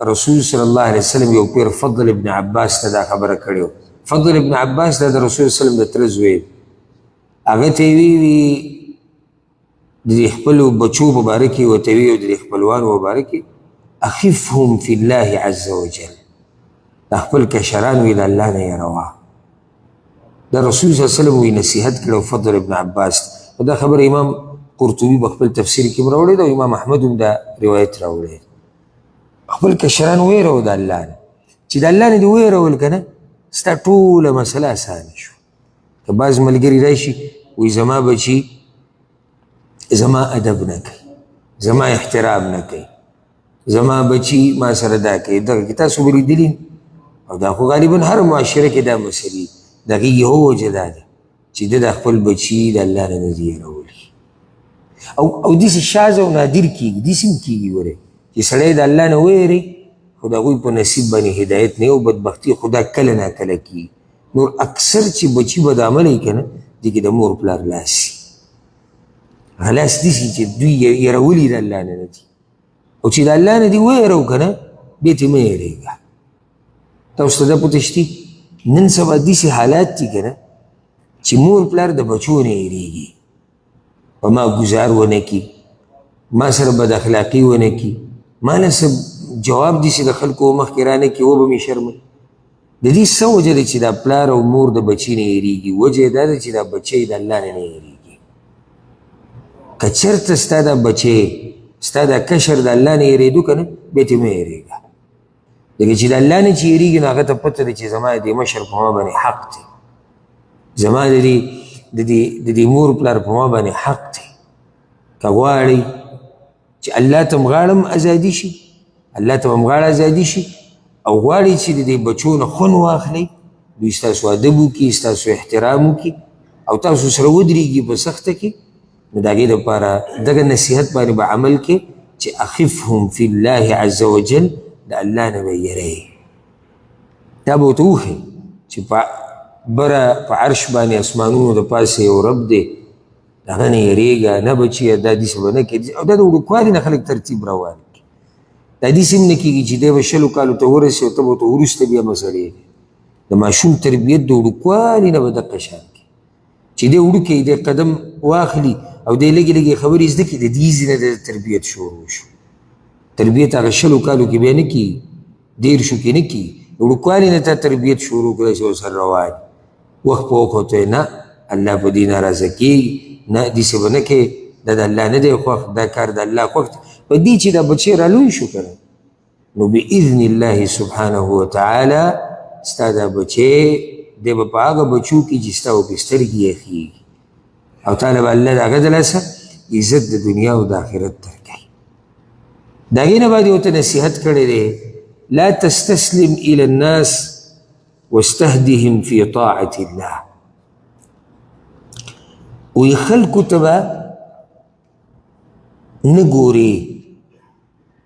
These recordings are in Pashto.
رسول صلی الله علیه وسلم یو پیر فضل ابن عباس ته دا خبره کړې وه. فضل ابن عباس دا د رسول صلی الله علیه وسلم د تره زوی هغه ته یې وی د دې خپلو بچو په باره کې ورته وی او د دې خپلوانو په باره کې اخفهم فی الله عز وجل، دا خپل کشران وی د الله نه یېروه. دا رسول صلی الله علیه وسلم وی نصیحت کړی فضل ابن عباس. دا خبر امام قرطبي په خپل تفسیر کې هم راوړی ده او امام احمد هم دا روایت راوړی. خپل کشران ویرو د الله نه، چې د الله نه دې ویرول که نه ستا ټوله مسله اسانه شو. که بعض ملګري راشي وایي زما بچي زما ادب نه کوي، زما احترام نه کوي، زما بچي ما سره دا کوي، دغه کې تاسو به لیدلي او دا خو غالبا هر معاشره کې دا مسلې د هغې یو وجه دا ده چې ده د خپل بچي د الله نه نه دي هېرولي او داسې شاذ او نادر کېږي، داسې هم کېږي ورې چې سړی د الله نه ویري خو د هغوی په نصیب باندې هدایت نه او بدبختي خدا کله ناکله کېږي. نور اکثر چې بچي بد عمله یي که نه دې کې د مور پلار لاس وي، هغه لاس داسې چې دوی یېرولي د الله نه نه دي او چې د الله نه دې ویرو که نه بیا ترې مه یېرېږه. تاسو ته دا پوته شتي نن سبا داسې حالات دي که نه چې مور پلار د بچو نه یېرېږي، په ما ګزار ونه کي، ما سره بد اخلاقي ونه کي، ما نه څه جواب داسې د خلکو مخکې رانه کي وبه مې شرموي. د دې څه وجه ده چې دا پلار او مور د بچي نه یېرېږي؟ وجه یې دا ده چې دا بچی د الله نه یېرېږي. که چېرته ستا دا بچی ستا دا کشر د الله نه یېرېدو که نه بیا ترې مه یېرېږه. ځکه چې د الله نه چې یېرېږي نو هغه ته پته ده چې زما د دې مشر په ما باندې حق دی، زما د دې مور پلار په ما باندې حق دی. که غواړئ چې الله ته م غاړه ازادي شي، الله ته م غاړه ازادي شي او غواړئ چې د دې بچو نه خون واخلئ، دوی ستاسو ادب وکړي، ستاسو احترام وکړي او تاسو سره ودرېږي په سخته کې، نو د هغې دپاره دغه نصیحت باندې به عمل کې چې اخفهم فی الله عز وجل، د الله نه به یېرئ. دا به ورته وښئ چې بره په عرش باندې اسمانونو د پاسه یو رب دی، د هغه نه یېرېږه، نه بچیه دا داسې به نه کوي. او دا د وړوکوالي نه خلک ترتیب راوال کړي. دا داسې هم نه کېږي چې دی به 20 کالو ته ورسي او ته به ورته وروسته بیا مسلې د ماشوم تربیت د وړوکوالي نه به دقه شان کړي چې دی وړوکی دی قدم واخلي او دی لږې لږې خبرې زده کړي، د دې ځینه د تربیت شروع شو. تربیت هغه 20 کالو کې بیا نه کېږي، 13 کې نه کېږي، وړوکوالي نه تا تربیت شروع کړی چې ورسره روان وخت په وخت ورته نه الله په دې ناراضه کېږي، نه داسې به نه کوې، دا د الله نه دی خوښ، دا کار د الله خوښ دی. په دې چې دا بچی رالوی شو که نه نو باذن الله سبحانه وتعالی ستا دا بچی دی به په هغه بچو کې چې ستا ورپې سترګې یخېږي او تعالی به الله د هغه د لاسه عزت د دنیا او د آخرت درکوي. د هغې نه بعد یې ورته نصیحت کړی دی لا تستسلم الى الناس واستهدهم في طاعة الله. وی خلکو ته به نه ګورې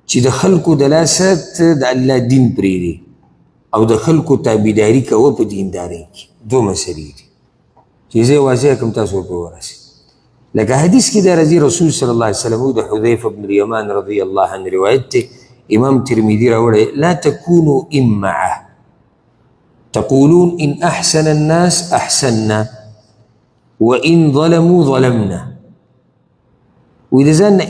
چې د خلکو د لاسه ته د الله دین پرېږدې او د خلکو تابعداري کوه په دیندارۍ کې. دوه مسلې دي چې زه یې واضح کړم تاسو ورپې ورسئ. لکه حدیث کې د راځي رسول صلی الله علیه وسلم د حذیفه بن الیمان رضی الله عنه روایت دی، امام ترمذي راوړی لا تكونوا امعه تقولون ان احسن الناس احسننا وان ظلموا ظلمنا. وإذا ځان نه